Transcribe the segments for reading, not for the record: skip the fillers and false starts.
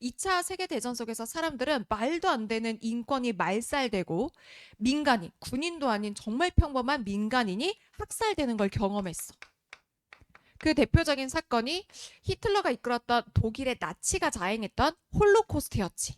2차 세계대전 속에서 사람들은 말도 안 되는 인권이 말살되고 민간인, 군인도 아닌 정말 평범한 민간인이 학살되는 걸 경험했어. 그 대표적인 사건이 히틀러가 이끌었던 독일의 나치가 자행했던 홀로코스트였지.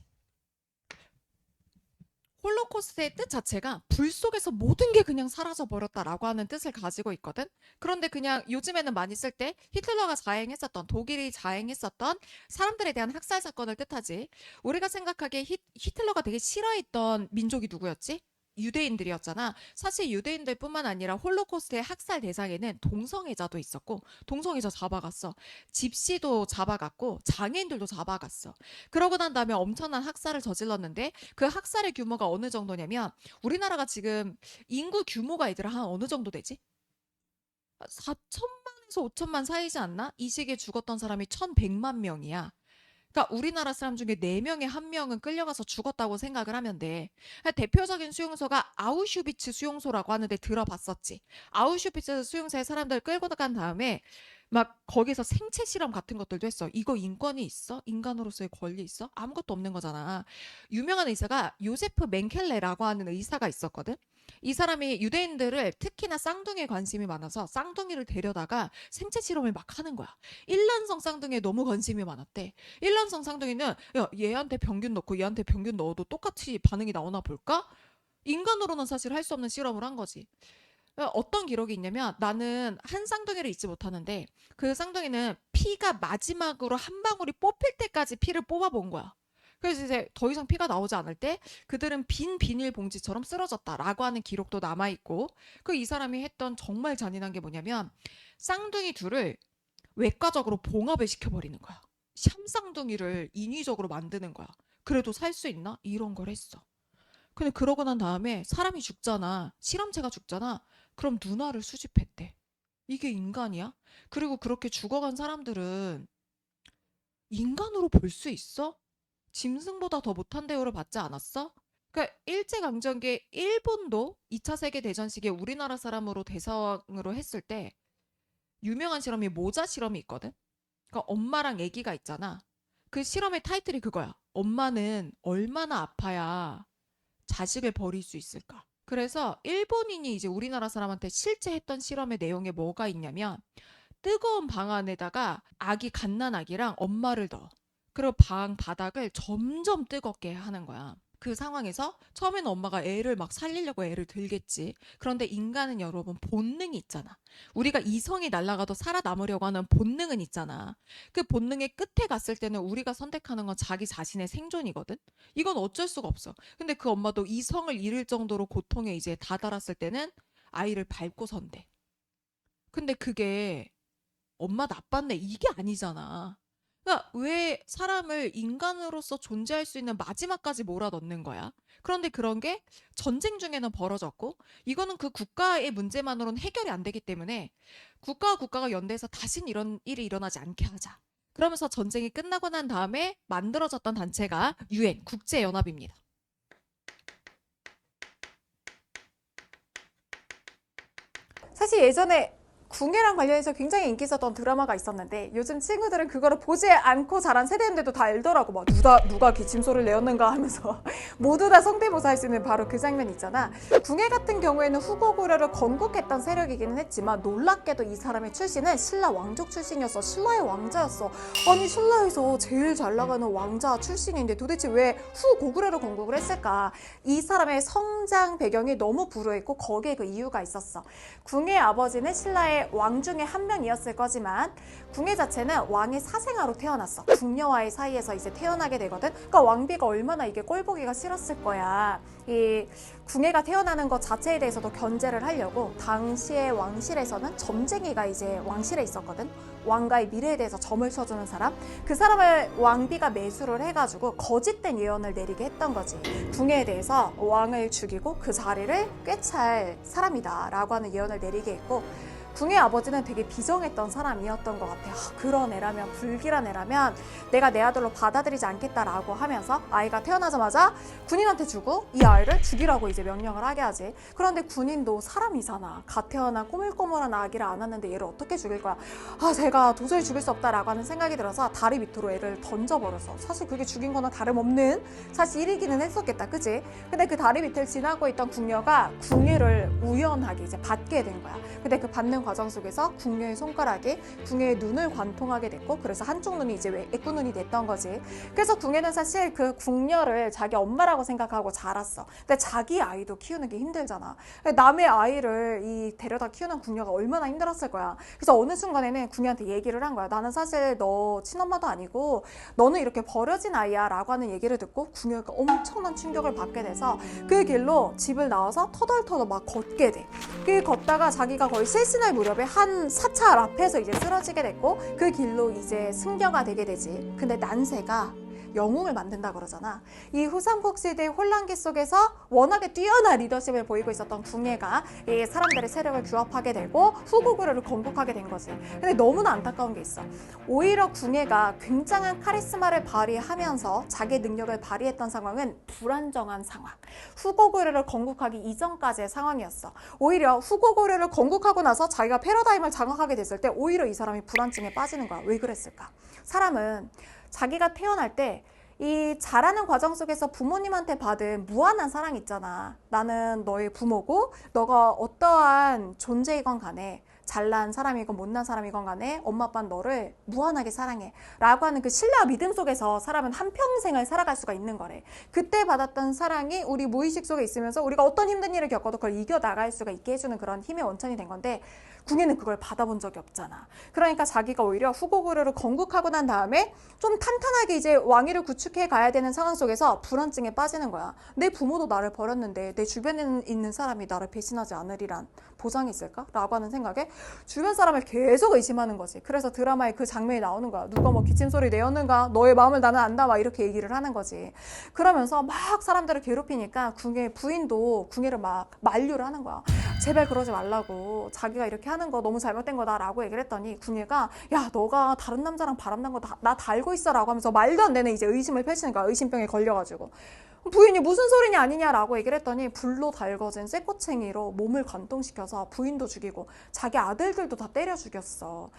홀로코스트의 뜻 자체가 불 속에서 모든 게 그냥 사라져 버렸다라고 하는 뜻을 가지고 있거든. 그런데 그냥 요즘에는 많이 쓸 때 히틀러가 자행했었던 독일이 자행했었던 사람들에 대한 학살 사건을 뜻하지. 우리가 생각하기에 히틀러가 되게 싫어했던 민족이 누구였지? 유대인들이었잖아. 사실 유대인들뿐만 아니라 홀로코스트의 학살 대상에는 동성애자도 있었고 동성애자 잡아갔어. 집시도 잡아갔고 장애인들도 잡아갔어. 그러고 난 다음에 엄청난 학살을 저질렀는데 그 학살의 규모가 어느 정도냐면 우리나라가 지금 인구 규모가 얘들아 한 어느 정도 되지? 4천만에서 5천만 사이지 않나? 이 시기에 죽었던 사람이 1,100만 명이야. 그러니까 우리나라 사람 중에 4명에 1명은 끌려가서 죽었다고 생각을 하면 돼. 대표적인 수용소가 아우슈비츠 수용소라고 하는데 들어봤었지. 아우슈비츠 수용소에 사람들 끌고 간 다음에 막 거기서 생체 실험 같은 것들도 했어. 이거 인권이 있어? 인간으로서의 권리 있어? 아무것도 없는 거잖아. 유명한 의사가 요세프 멘켈레라고 하는 의사가 있었거든. 이 사람이 유대인들을 특히나 쌍둥이에 관심이 많아서 쌍둥이를 데려다가 생체 실험을 막 하는 거야. 일란성 쌍둥이에 너무 관심이 많았대. 일란성 쌍둥이는 야 얘한테 병균 넣고 얘한테 병균 넣어도 똑같이 반응이 나오나 볼까? 인간으로는 사실 할 수 없는 실험을 한 거지. 어떤 기록이 있냐면 나는 한 쌍둥이를 잊지 못하는데 그 쌍둥이는 피가 마지막으로 한 방울이 뽑힐 때까지 피를 뽑아본 거야. 그래서 이제 더 이상 피가 나오지 않을 때 그들은 빈 비닐봉지처럼 쓰러졌다라고 하는 기록도 남아있고 그 이 사람이 했던 정말 잔인한 게 뭐냐면 쌍둥이 둘을 외과적으로 봉합을 시켜버리는 거야. 샴쌍둥이를 인위적으로 만드는 거야. 그래도 살 수 있나? 이런 걸 했어. 근데 그러고 난 다음에 사람이 죽잖아. 실험체가 죽잖아. 그럼 누나를 수집했대. 이게 인간이야? 그리고 그렇게 죽어간 사람들은 인간으로 볼 수 있어? 짐승보다 더 못한 대우를 받지 않았어? 그러니까 일제강점기 일본도 2차 세계대전 시기에 우리나라 사람으로 대상으로 했을 때 유명한 실험이 모자 실험이 있거든? 그러니까 엄마랑 아기가 있잖아. 그 실험의 타이틀이 그거야. 엄마는 얼마나 아파야 자식을 버릴 수 있을까? 그래서 일본인이 이제 우리나라 사람한테 실제 했던 실험의 내용에 뭐가 있냐면 뜨거운 방 안에다가 아기 갓난아기랑 엄마를 넣어. 그리고 방 바닥을 점점 뜨겁게 하는 거야. 그 상황에서 처음에는 엄마가 애를 막 살리려고 애를 들겠지. 그런데 인간은 여러분 본능이 있잖아. 우리가 이성이 날아가도 살아남으려고 하는 본능은 있잖아. 그 본능의 끝에 갔을 때는 우리가 선택하는 건 자기 자신의 생존이거든. 이건 어쩔 수가 없어. 근데 그 엄마도 이성을 잃을 정도로 고통에 이제 다다랐을 때는 아이를 밟고 선대. 근데 그게 엄마 나빴네 이게 아니잖아. 그러니까 왜 사람을 인간으로서 존재할 수 있는 마지막까지 몰아넣는 거야? 그런데 그런 게 전쟁 중에는 벌어졌고 이거는 그 국가의 문제만으로는 해결이 안 되기 때문에 국가와 국가가 연대해서 다신 이런 일이 일어나지 않게 하자. 그러면서 전쟁이 끝나고 난 다음에 만들어졌던 단체가 UN 국제연합입니다. 사실 예전에 궁예랑 관련해서 굉장히 인기 있었던 드라마가 있었는데 요즘 친구들은 그거를 보지 않고 자란 세대인데도 다 알더라고. 막 누가 기침소를 내었는가 하면서 모두 다 성대모사 할 수 있는 바로 그 장면 있잖아. 궁예 같은 경우에는 후고 고려를 건국했던 세력이기는 했지만 놀랍게도 이 사람의 출신은 신라 왕족 출신이었어. 신라의 왕자였어. 아니 신라에서 제일 잘 나가는 왕자 출신인데 도대체 왜 후고구려를 건국을 했을까? 이 사람의 성장 배경이 너무 불우했고 거기에 그 이유가 있었어. 궁예 아버지는 신라의 왕 중에 한 명이었을 거지만 궁예 자체는 왕의 사생아로 태어났어. 궁녀와의 사이에서 이제 태어나게 되거든. 그러니까 왕비가 얼마나 이게 꼴보기가 싫었을 거야. 이 궁예가 태어나는 것 자체에 대해서도 견제를 하려고 당시의 왕실에서는 점쟁이가 이제 왕실에 있었거든. 왕가의 미래에 대해서 점을 쳐주는 사람. 그 사람을 왕비가 매수를 해가지고 거짓된 예언을 내리게 했던 거지. 궁예에 대해서 왕을 죽이고 그 자리를 꿰찰 사람이다 라고 하는 예언을 내리게 했고 궁의 아버지는 되게 비정했던 사람이었던 것 같아요. 그런 애라면, 불길한 애라면 내가 내 아들로 받아들이지 않겠다라고 하면서 아이가 태어나자마자 군인한테 주고 이 아이를 죽이라고 이제 명령을 하게 하지. 그런데 군인도 사람이잖아. 갓 태어난 꼬물꼬물한 아기를 안았는데 얘를 어떻게 죽일 거야. 제가 도저히 죽일 수 없다라고 하는 생각이 들어서 다리 밑으로 애를 던져버렸어. 사실 그게 죽인 거나 다름없는 사실 일이기는 했었겠다, 그치? 근데 그 다리 밑을 지나고 있던 궁녀가 궁예를 우연하게 이제 받게 된 거야. 근데 그 받는 과정 속에서 궁녀의 손가락이 궁예의 눈을 관통하게 됐고, 그래서 한쪽 눈이 이제 애꾸눈이 됐던 거지. 그래서 궁예는 사실 그 궁녀를 자기 엄마라고 생각하고 자랐어. 근데 자기 아이도 키우는 게 힘들잖아. 남의 아이를 데려다 키우는 궁녀가 얼마나 힘들었을 거야. 그래서 어느 순간에는 궁녀한테 얘기를 한 거야. 나는 사실 너 친엄마도 아니고 너는 이렇게 버려진 아이야 라고 하는 얘기를 듣고 궁녀가 엄청난 충격을 받게 돼서 그 길로 집을 나와서 터덜터덜 막 걷게 돼. 그 걷다가 자기가 거의 실신할 무렵에 한 사찰 앞에서 이제 쓰러지게 됐고, 그 길로 이제 승려가 되게 되지. 근데 난세가 영웅을 만든다 그러잖아. 이 후삼국 시대의 혼란기 속에서 워낙에 뛰어난 리더십을 보이고 있었던 궁예가 이 사람들의 세력을 규합하게 되고 후고구려를 건국하게 된 거지. 근데 너무나 안타까운 게 있어. 오히려 궁예가 굉장한 카리스마를 발휘하면서 자기의 능력을 발휘했던 상황은 불안정한 상황. 후고구려를 건국하기 이전까지의 상황이었어. 오히려 후고구려를 건국하고 나서 자기가 패러다임을 장악하게 됐을 때 오히려 이 사람이 불안증에 빠지는 거야. 왜 그랬을까? 사람은 자기가 태어날 때 이 자라는 과정 속에서 부모님한테 받은 무한한 사랑 있잖아. 나는 너의 부모고 너가 어떠한 존재이건 간에 잘난 사람이건 못난 사람이건 간에 엄마 아빠는 너를 무한하게 사랑해 라고 하는 그 신뢰와 믿음 속에서 사람은 한평생을 살아갈 수가 있는 거래. 그때 받았던 사랑이 우리 무의식 속에 있으면서 우리가 어떤 힘든 일을 겪어도 그걸 이겨나갈 수가 있게 해주는 그런 힘의 원천이 된 건데, 궁예는 그걸 받아본 적이 없잖아. 그러니까 자기가 오히려 후고구려를 건국하고 난 다음에 좀 탄탄하게 이제 왕위를 구축해 가야 되는 상황 속에서 불안증에 빠지는 거야. 내 부모도 나를 버렸는데 내 주변에 있는 사람이 나를 배신하지 않으리란 보장이 있을까? 라고 하는 생각에 주변 사람을 계속 의심하는 거지. 그래서 드라마에 그 장면이 나오는 거야. 누가 뭐 기침소리 내었는가? 너의 마음을 나는 안다. 막 이렇게 얘기를 하는 거지. 그러면서 막 사람들을 괴롭히니까 궁예 부인도 궁예를 막 만류를 하는 거야. 제발 그러지 말라고. 자기가 이렇게 하는 거 너무 잘못된 거다 라고 얘기를 했더니 궁예가 야 너가 다른 남자랑 바람난 거 나 다 알고 있어 라고 하면서 말도 안 되는 이제 의심을 펼치는 거야. 의심병에 걸려가지고. 부인이 무슨 소리냐 아니냐라고 얘기를 했더니 불로 달궈진 쇠꼬챙이로 몸을 관통시켜서 부인도 죽이고 자기 아들들도 다 때려 죽였어.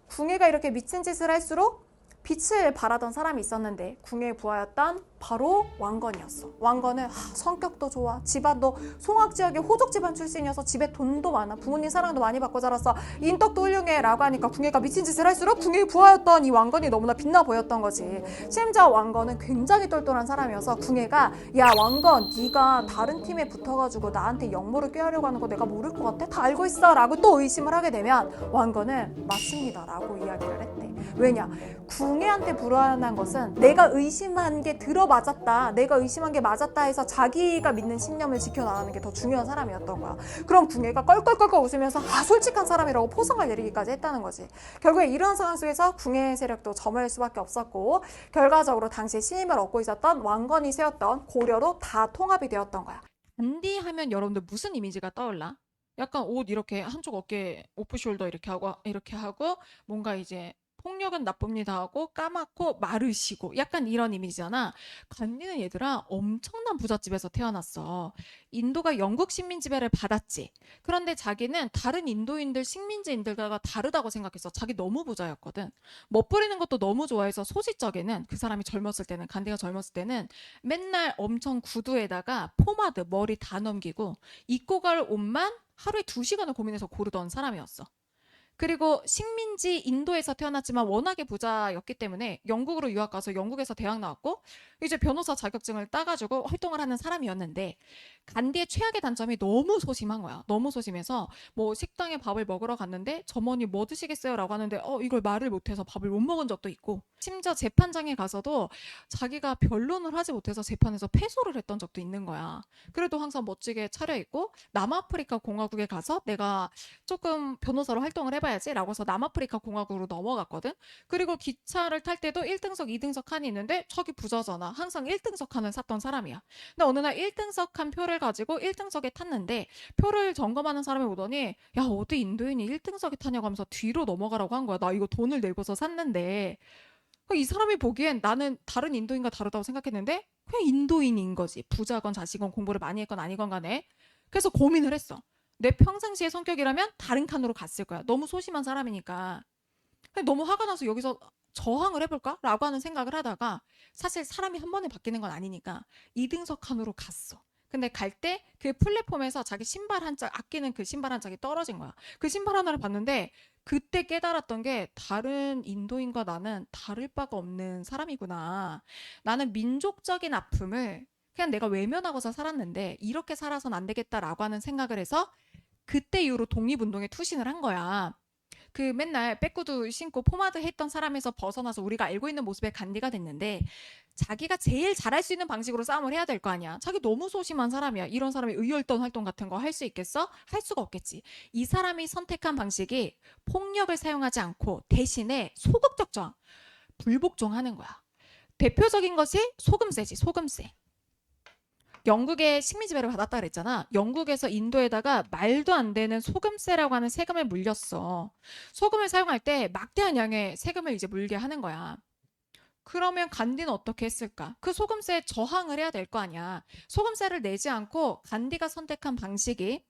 궁예가 이렇게 미친 짓을 할수록 빛을 발하던 사람이 있었는데 궁예의 부하였던 바로 왕건이었어. 왕건은 성격도 좋아. 집안도 송악지역의 호족 집안 출신이어서 집에 돈도 많아. 부모님 사랑도 많이 받고 자랐어. 인덕도 훌륭해 라고 하니까 궁예가 미친 짓을 할수록 궁예의 부하였던 이 왕건이 너무나 빛나 보였던 거지. 심지어 왕건은 굉장히 똘똘한 사람이어서 궁예가 야 왕건 네가 다른 팀에 붙어가지고 나한테 역모를 꾀하려고 하는 거 내가 모를 것 같아? 다 알고 있어 라고 또 의심을 하게 되면 왕건은 맞습니다 라고 이야기를 했대. 왜냐? 궁예한테 불안한 것은 내가 의심한 게 맞았다. 내가 의심한 게 맞았다 해서 자기가 믿는 신념을 지켜나가는 게 더 중요한 사람이었던 거야. 그럼 궁예가 껄껄껄껄 웃으면서 솔직한 사람이라고 포상을 내리기까지 했다는 거지. 결국에 이런 상황 속에서 궁예의 세력도 점을 수밖에 없었고 결과적으로 당시에 신임을 얻고 있었던 왕건이 세웠던 고려도 다 통합이 되었던 거야. 간디 하면 여러분들 무슨 이미지가 떠올라? 약간 옷 이렇게 한쪽 어깨 오프숄더 이렇게 하고 뭔가 이제 폭력은 나쁩니다 하고 까맣고 마르시고 약간 이런 이미지잖아. 간디는 얘들아 엄청난 부잣집에서 태어났어. 인도가 영국 식민 지배를 받았지. 그런데 자기는 다른 인도인들 식민지인들과 다르다고 생각해서 자기 너무 부자였거든. 멋부리는 것도 너무 좋아해서 소시적에는 그 사람이 젊었을 때는 간디가 젊었을 때는 맨날 엄청 구두에다가 포마드 머리 다 넘기고 입고 갈 옷만 하루에 2시간을 고민해서 고르던 사람이었어. 그리고 식민지 인도에서 태어났지만 워낙에 부자였기 때문에 영국으로 유학 가서 영국에서 대학 나왔고 이제 변호사 자격증을 따가지고 활동을 하는 사람이었는데 간디의 최악의 단점이 너무 소심한 거야. 너무 소심해서 뭐 식당에 밥을 먹으러 갔는데 점원이 뭐 드시겠어요? 라고 하는데 이걸 말을 못해서 밥을 못 먹은 적도 있고 심지어 재판장에 가서도 자기가 변론을 하지 못해서 재판에서 패소를 했던 적도 있는 거야. 그래도 항상 멋지게 차려입고 남아프리카 공화국에 가서 내가 조금 변호사로 활동을 해봐야 해봐야지 라고 해서 남아프리카 공화국으로 넘어갔거든. 그리고 기차를 탈 때도 1등석, 2등석 칸이 있는데 저기 부자잖아. 항상 1등석 칸을 샀던 사람이야. 근데 어느 날 1등석 칸 표를 가지고 1등석에 탔는데 표를 점검하는 사람이 오더니 야 어디 인도인이 1등석에 타냐고 하면서 뒤로 넘어가라고 한 거야. 나 이거 돈을 내고서 샀는데. 이 사람이 보기엔 나는 다른 인도인과 다르다고 생각했는데 그냥 인도인인 거지. 부자건 자식건 공부를 많이 했건 아니건 간에. 그래서 고민을 했어. 내 평상시의 성격이라면 다른 칸으로 갔을 거야. 너무 소심한 사람이니까. 근데 너무 화가 나서 여기서 저항을 해볼까? 라고 하는 생각을 하다가 사실 사람이 한 번에 바뀌는 건 아니니까 2등석 칸으로 갔어. 근데 갈 때 그 플랫폼에서 자기 신발 한 짝, 아끼는 그 신발 한 짝이 떨어진 거야. 그 신발 하나를 봤는데 그때 깨달았던 게 다른 인도인과 나는 다를 바가 없는 사람이구나. 나는 민족적인 아픔을 그냥 내가 외면하고서 살았는데 이렇게 살아선 안 되겠다라고 하는 생각을 해서 그때 이후로 독립운동에 투신을 한 거야. 그 맨날 백구두 신고 포마드 했던 사람에서 벗어나서 우리가 알고 있는 모습의 간디가 됐는데 자기가 제일 잘할 수 있는 방식으로 싸움을 해야 될 거 아니야. 자기 너무 소심한 사람이야. 이런 사람이 의열단 활동 같은 거 할 수 있겠어? 할 수가 없겠지. 이 사람이 선택한 방식이 폭력을 사용하지 않고 대신에 소극적 저항, 불복종하는 거야. 대표적인 것이 소금세지, 소금세. 영국에 식민 지배를 받았다 그랬잖아. 영국에서 인도에다가 말도 안 되는 소금세라고 하는 세금을 물렸어. 소금을 사용할 때 막대한 양의 세금을 이제 물게 하는 거야. 그러면 간디는 어떻게 했을까? 그 소금세에 저항을 해야 될 거 아니야. 소금세를 내지 않고 간디가 선택한 방식이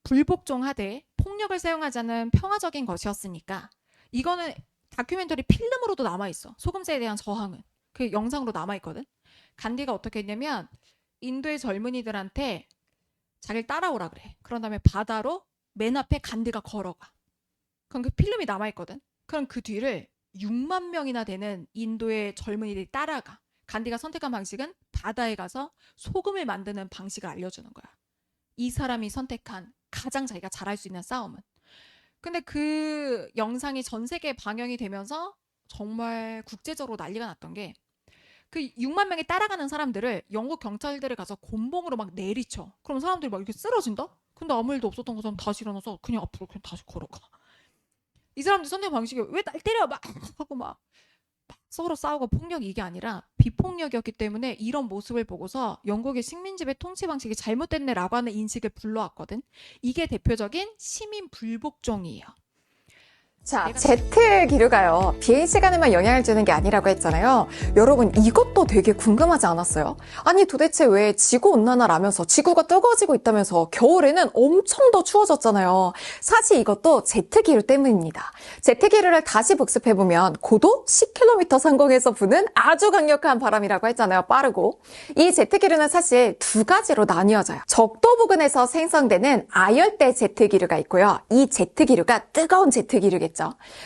불복종하되 폭력을 사용하지 않은 평화적인 것이었으니까 이거는 다큐멘터리 필름으로도 남아있어. 소금세에 대한 저항은. 그 영상으로 남아있거든. 간디가 어떻게 했냐면 인도의 젊은이들한테 자기를 따라오라 그래. 그런 다음에 바다로 맨 앞에 간디가 걸어가. 그럼 그 필름이 남아있거든. 그럼 그 뒤를 6만 명이나 되는 인도의 젊은이들이 따라가. 간디가 선택한 방식은 바다에 가서 소금을 만드는 방식을 알려주는 거야. 이 사람이 선택한 가장 자기가 잘할 수 있는 싸움은. 근데 그 영상이 전 세계에 방영이 되면서 정말 국제적으로 난리가 났던 게 그 6만 명이 따라가는 사람들을 영국 경찰들이 가서 곤봉으로 막 내리쳐. 그럼 사람들이 막 이렇게 쓰러진다? 근데 아무 일도 없었던 것처럼 다시 일어나서 그냥 앞으로 그냥 다시 걸어가. 이 사람들 선택 방식이 왜 날 때려 막 하고 막 서로 싸우고 폭력이 이게 아니라 비폭력이었기 때문에 이런 모습을 보고서 영국의 식민지배 통치 방식이 잘못됐네라고 하는 인식을 불러왔거든. 이게 대표적인 시민 불복종이에요. 자, 제트 기류가요. 비행 시간에만 영향을 주는 게 아니라고 했잖아요. 여러분, 이것도 되게 궁금하지 않았어요? 아니, 도대체 왜 지구온난화라면서 지구가 뜨거워지고 있다면서 겨울에는 엄청 더 추워졌잖아요. 사실 이것도 제트 기류 때문입니다. 제트 기류를 다시 복습해보면 고도 10km 상공에서 부는 아주 강력한 바람이라고 했잖아요. 빠르고. 이 제트 기류는 사실 두 가지로 나뉘어져요. 적도 부근에서 생성되는 아열대 제트 기류가 있고요. 이 제트 기류가 뜨거운 제트 기류겠죠.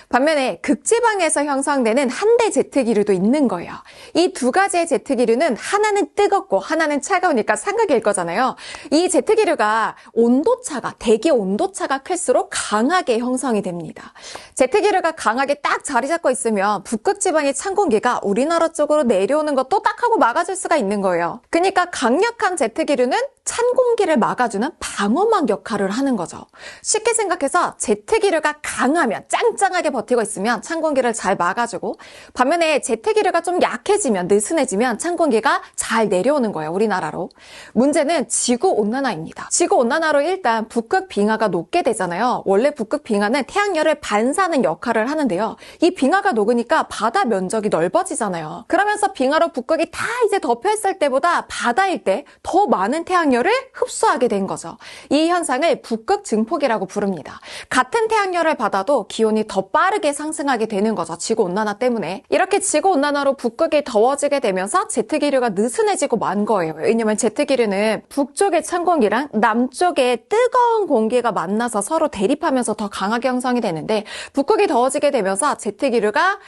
반면에 극지방에서 형성되는 한대 제트 기류도 있는 거예요. 이 두 가지의 제트 기류는 하나는 뜨겁고 하나는 차가우니까 삼각일 거잖아요. 이 제트 기류가 온도차가 대기 온도차가 클수록 강하게 형성이 됩니다. 제트 기류가 강하게 딱 자리 잡고 있으면 북극 지방의 찬 공기가 우리나라 쪽으로 내려오는 것도 딱 하고 막아줄 수가 있는 거예요. 그러니까 강력한 제트 기류는 찬 공기를 막아주는 방어막 역할을 하는 거죠. 쉽게 생각해서 제트 기류가 강하면 짱짱하게 버티고 있으면 찬 공기를 잘 막아주고, 반면에 제트 기류가 좀 약해지면 느슨해지면 찬 공기가 잘 내려오는 거예요. 우리나라로. 문제는 지구 온난화입니다. 지구 온난화로 일단 북극 빙하가 녹게 되잖아요. 원래 북극 빙하는 태양열을 반사하는 역할을 하는데요. 이 빙하가 녹으니까 바다 면적이 넓어지잖아요. 그러면서 빙하로 북극이 다 이제 덮여있을 때보다 바다일 때 더 많은 태양열을 흡수하게 된 거죠. 이 현상을 북극 증폭이라고 부릅니다. 같은 태양열을 받아도 기온이 더 빠르게 상승하게 되는 거죠. 지구온난화 때문에. 이렇게 지구온난화로 북극이 더워지게 되면서 제트기류가 느슨해지고 만 거예요. 왜냐면 제트기류는 북쪽의 찬 공기랑 남쪽의 뜨거운 공기가 만나서 서로 대립하면서 더 강하게 형성이 되는데 북극이 더워지게 되면서 제트기류가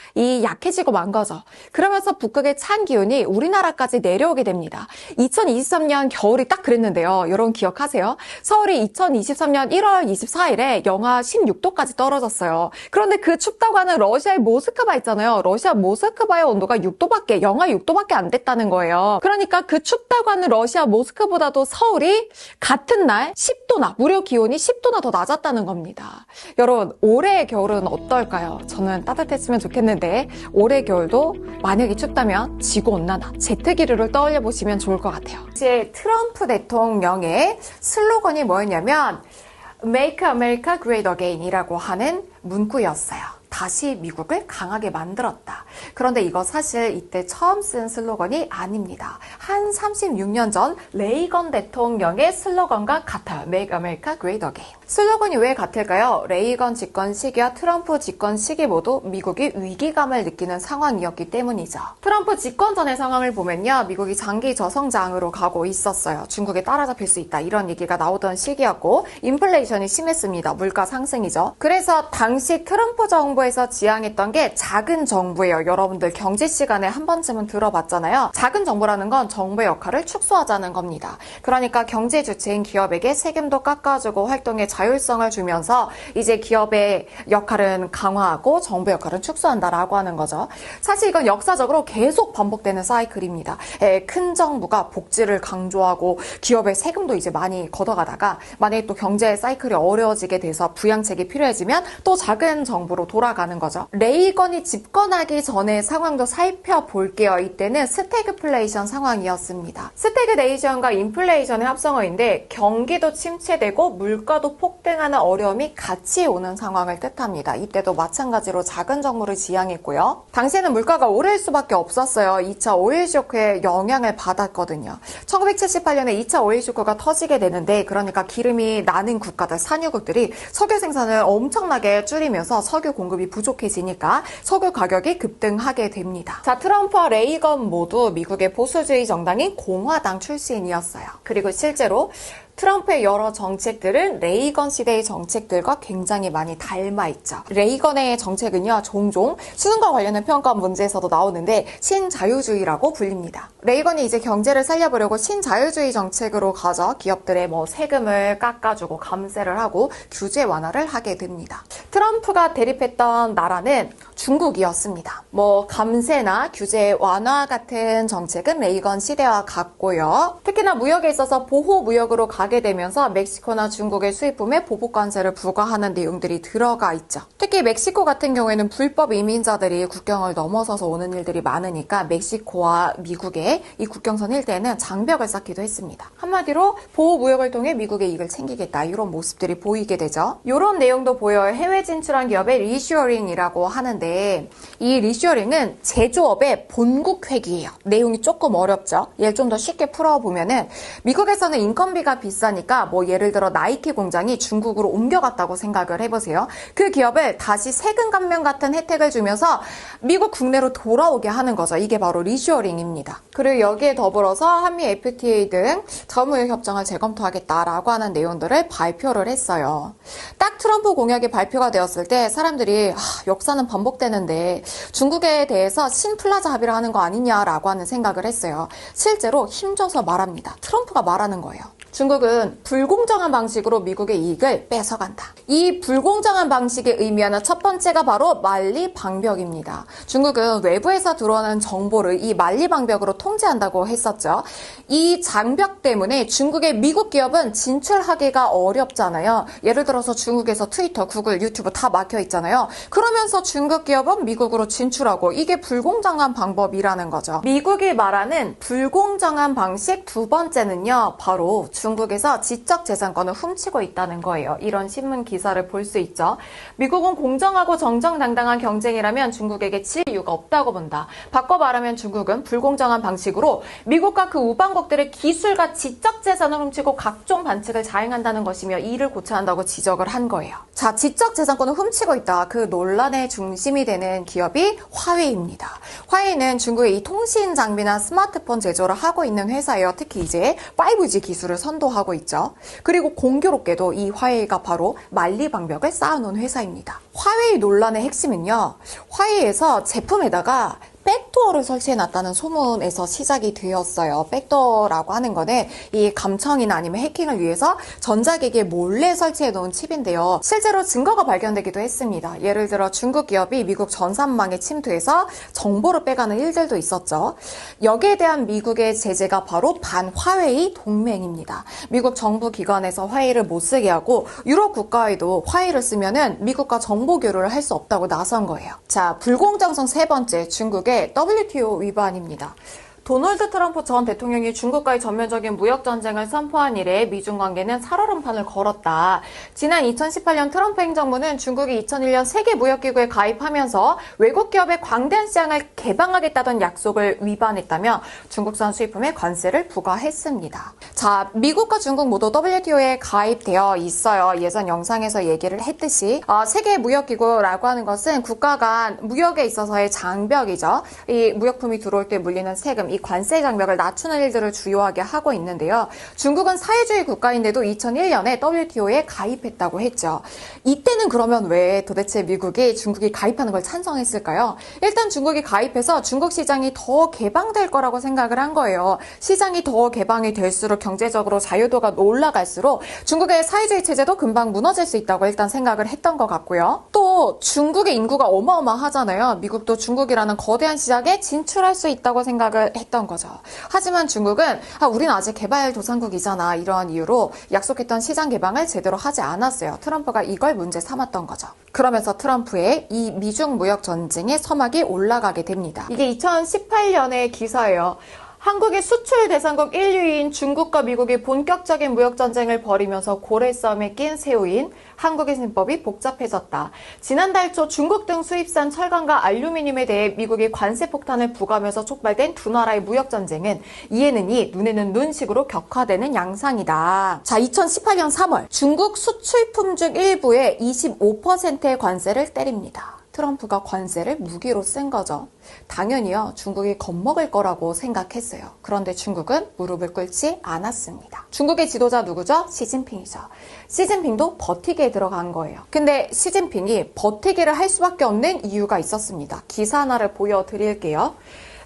약해지고 만 거죠. 그러면서 북극의 찬 기온이 우리나라까지 내려오게 됩니다. 2023년 겨울이 딱 그랬는데요. 여러분 기억하세요? 서울이 2023년 1월 24일에 영하 16도까지 떨어졌어요. 거예요. 그런데 그 춥다고 하는 러시아의 모스크바 있잖아요. 러시아 모스크바의 온도가 6도밖에, 영하 6도밖에 안 됐다는 거예요. 그러니까 그 춥다고 하는 러시아 모스크보다도 서울이 같은 날 10도나, 무려 기온이 10도나 더 낮았다는 겁니다. 여러분, 올해의 겨울은 어떨까요? 저는 따뜻했으면 좋겠는데 올해 겨울도 만약에 춥다면 지구온난화, 제트기류를 떠올려 보시면 좋을 것 같아요. 이제 트럼프 대통령의 슬로건이 뭐였냐면 Make America Great Again이라고 하는 문구였어요. 다시 미국을 강하게 만들었다. 그런데 이거 사실 이때 처음 쓴 슬로건이 아닙니다. 한 36년 전 레이건 대통령의 슬로건과 같아요. Make America Great Again. 슬로건이 왜 같을까요? 레이건 집권 시기와 트럼프 집권 시기 모두 미국이 위기감을 느끼는 상황이었기 때문이죠. 트럼프 집권 전의 상황을 보면요. 미국이 장기 저성장으로 가고 있었어요. 중국에 따라잡힐 수 있다. 이런 얘기가 나오던 시기였고 인플레이션이 심했습니다. 물가 상승이죠. 그래서 당시 트럼프 정부에서 지향했던 게 작은 정부예요. 여러분들 경제 시간에 한 번쯤은 들어봤잖아요. 작은 정부라는 건 정부의 역할을 축소하자는 겁니다. 그러니까 경제 주체인 기업에게 세금도 깎아주고 활동의 자율성을 주면서 이제 기업의 역할은 강화하고 정부 역할은 축소한다라고 하는 거죠. 사실 이건 역사적으로 계속 반복되는 사이클입니다. 큰 정부가 복지를 강조하고 기업의 세금도 이제 많이 걷어가다가 만약에 또 경제 사이클이 어려워지게 돼서 부양책이 필요해지면 또 작은 정부로 돌아가는 거죠. 레이건이 집권하기 전의 상황도 살펴볼게요. 이때는 스태그플레이션 상황이었습니다. 스태그네이션과 인플레이션의 합성어인데 경기도 침체되고 물가도 폭등하는 어려움이 같이 오는 상황을 뜻합니다. 이때도 마찬가지로 작은 정부를 지향했고요. 당시에는 물가가 오를 수밖에 없었어요. 2차 오일 쇼크의 영향을 받았거든요. 1978년에 2차 오일 쇼크가 터지게 되는데 그러니까 기름이 나는 국가들, 산유국들이 석유 생산을 엄청나게 줄이면서 석유 공급이 부족해지니까 석유 가격이 급등하게 됩니다. 자, 트럼프와 레이건 모두 미국의 보수주의 정당인 공화당 출신이었어요. 그리고 실제로 트럼프의 여러 정책들은 레이건 시대의 정책들과 굉장히 많이 닮아있죠. 레이건의 정책은요, 종종 수능과 관련된 평가 문제에서도 나오는데 신자유주의라고 불립니다. 레이건이 이제 경제를 살려보려고 신자유주의 정책으로 가서 기업들의 세금을 깎아주고 감세를 하고 규제 완화를 하게 됩니다. 트럼프가 대립했던 나라는 중국이었습니다. 감세나 규제 완화 같은 정책은 레이건 시대와 같고요. 특히나 무역에 있어서 보호무역으로 가게 되면서 멕시코나 중국의 수입품에 보복관세를 부과하는 내용들이 들어가 있죠. 특히 멕시코 같은 경우에는 불법 이민자들이 국경을 넘어서서 오는 일들이 많으니까 멕시코와 미국의 이 국경선 일대에는 장벽을 쌓기도 했습니다. 한마디로 보호무역을 통해 미국의 이익을 챙기겠다 이런 모습들이 보이게 되죠. 이런 내용도 보여요. 해외 진출한 기업의 리쇼어링이라고 하는데 이 리쇼어링은 제조업의 본국 회귀예요. 내용이 조금 어렵죠. 얘를 좀 더 쉽게 풀어보면은 미국에서는 인건비가 비싸니까 예를 들어 나이키 공장이 중국으로 옮겨갔다고 생각을 해보세요. 그 기업을 다시 세금 감면 같은 혜택을 주면서 미국 국내로 돌아오게 하는 거죠. 이게 바로 리쇼어링입니다. 그리고 여기에 더불어서 한미 FTA 등 자유무역 협정을 재검토하겠다라고 하는 내용들을 발표를 했어요. 딱 트럼프 공약이 발표가 되었을 때 사람들이 역사는 반복되는데 중국에 대해서 신플라자 합의를 하는 거 아니냐라고 하는 생각을 했어요. 실제로 힘줘서 말합니다. 트럼프가 말하는 거예요. 중국은 불공정한 방식으로 미국의 이익을 뺏어간다. 이 불공정한 방식의 의미하는 첫 번째가 바로 만리방벽입니다. 중국은 외부에서 들어오는 정보를 이 만리방벽으로 통제한다고 했었죠. 이 장벽 때문에 중국의 미국 기업은 진출하기가 어렵잖아요. 예를 들어서 중국에서 트위터, 구글, 유튜브 다 막혀 있잖아요. 그러면서 중국 기업은 미국으로 진출하고 이게 불공정한 방법이라는 거죠. 미국이 말하는 불공정한 방식 두 번째는요. 바로 중국에서 지적재산권을 훔치고 있다는 거예요. 이런 신문 기사를 볼 수 있죠. 미국은 공정하고 정정당당한 경쟁이라면 중국에게 질 이유가 없다고 본다. 바꿔 말하면 중국은 불공정한 방식으로 미국과 그 우방국들의 기술과 지적재산을 훔치고 각종 반칙을 자행한다는 것이며 이를 고쳐야 한다고 지적을 한 거예요. 자, 지적재산권을 훔치고 있다. 그 논란의 중심이 되는 기업이 화웨이입니다. 화웨이는 중국의 이 통신 장비나 스마트폰 제조를 하고 있는 회사예요. 특히 이제 5G 기술을 선도하고 있죠. 그리고 공교롭게도 이 화웨이가 바로 만리방벽을 쌓아놓은 회사입니다. 화웨이 논란의 핵심은요. 화웨이에서 제품에다가 백도어를 설치해놨다는 소문에서 시작이 되었어요. 백도어라고 하는 거는 이 감청이나 아니면 해킹을 위해서 전자기기에 몰래 설치해놓은 칩인데요. 실제로 증거가 발견되기도 했습니다. 예를 들어 중국 기업이 미국 전산망에 침투해서 정보를 빼가는 일들도 있었죠. 여기에 대한 미국의 제재가 바로 반화웨이 동맹입니다. 미국 정부 기관에서 화웨이를 못 쓰게 하고 유럽 국가에도 화웨이를 쓰면은 미국과 정보 교류를 할 수 없다고 나선 거예요. 자, 불공정성 세 번째, 중국의 WTO 위반입니다. 도널드 트럼프 전 대통령이 중국과의 전면적인 무역 전쟁을 선포한 이래 미중 관계는 살얼음판을 걸었다. 지난 2018년 트럼프 행정부는 중국이 2001년 세계 무역기구에 가입하면서 외국 기업의 광대한 시장을 개방하겠다던 약속을 위반했다며 중국산 수입품에 관세를 부과했습니다. 자, 미국과 중국 모두 WTO에 가입되어 있어요. 예전 영상에서 얘기를 했듯이 세계 무역기구라고 하는 것은 국가 간 무역에 있어서의 장벽이죠. 이 무역품이 들어올 때 물리는 세금, 이 관세 장벽을 낮추는 일들을 주요하게 하고 있는데요. 중국은 사회주의 국가인데도 2001년에 WTO에 가입했다고 했죠. 이때는 그러면 왜 도대체 미국이 중국이 가입하는 걸 찬성했을까요? 일단 중국이 가입해서 중국 시장이 더 개방될 거라고 생각을 한 거예요. 시장이 더 개방이 될수록 경제적으로 자유도가 올라갈수록 중국의 사회주의 체제도 금방 무너질 수 있다고 일단 생각을 했던 것 같고요. 또 중국의 인구가 어마어마하잖아요. 미국도 중국이라는 거대한 시장에 진출할 수 있다고 생각을 했던 거죠. 하지만 중국은 우린 아직 개발도상국이잖아 이런 이유로 약속했던 시장 개방을 제대로 하지 않았어요. 트럼프가 이걸 문제 삼았던 거죠. 그러면서 트럼프의 이 미중 무역 전쟁의 서막이 올라가게 됩니다. 이게 2018년의 기사예요. 한국의 수출 대상국 1위인 중국과 미국이 본격적인 무역 전쟁을 벌이면서 고래싸움에 낀 새우인 한국의 신법이 복잡해졌다. 지난달 초 중국 등 수입산 철강과 알루미늄에 대해 미국이 관세 폭탄을 부과하면서 촉발된 두 나라의 무역 전쟁은 이에는 이, 눈에는 눈식으로 격화되는 양상이다. 자, 2018년 3월 중국 수출품 중 일부에 25%의 관세를 때립니다. 트럼프가 관세를 무기로 쓴 거죠. 당연히요, 중국이 겁먹을 거라고 생각했어요. 그런데 중국은 무릎을 꿇지 않았습니다. 중국의 지도자 누구죠? 시진핑이죠. 시진핑도 버티기에 들어간 거예요. 근데 시진핑이 버티기를 할 수밖에 없는 이유가 있었습니다. 기사 하나를 보여드릴게요.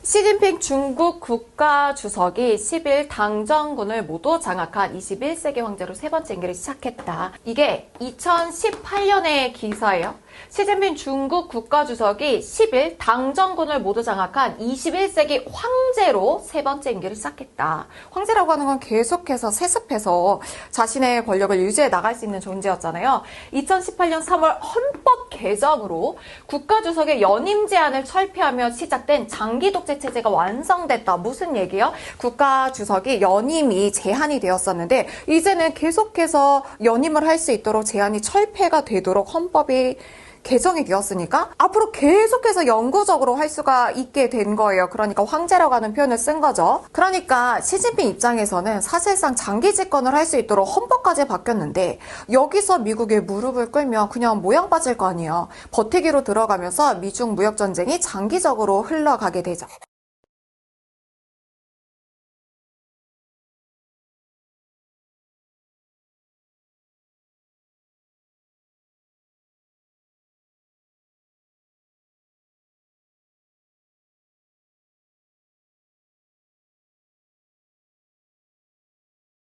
시진핑 중국 국가주석이 10일 당정군을 모두 장악한 21세기 황제로 세 번째 임기를 시작했다. 이게 2018년의 기사예요. 시진핑 중국 국가주석이 10일 당정군을 모두 장악한 21세기 황제로 세 번째 임기를 시작했다. 황제라고 하는 건 계속해서 세습해서 자신의 권력을 유지해 나갈 수 있는 존재였잖아요. 2018년 3월 헌법 개정으로 국가주석의 연임 제한을 철폐하며 시작된 장기 독재 체제가 완성됐다. 무슨 얘기예요? 국가주석이 연임이 제한이 되었었는데 이제는 계속해서 연임을 할 수 있도록 제한이 철폐가 되도록 헌법이 개정이 되었으니까 앞으로 계속해서 영구적으로 할 수가 있게 된 거예요. 그러니까 황제라고 하는 표현을 쓴 거죠. 그러니까 시진핑 입장에서는 사실상 장기 집권을 할 수 있도록 헌법까지 바뀌었는데 여기서 미국의 무릎을 꿇면 그냥 모양 빠질 거 아니에요. 버티기로 들어가면서 미중 무역 전쟁이 장기적으로 흘러가게 되죠.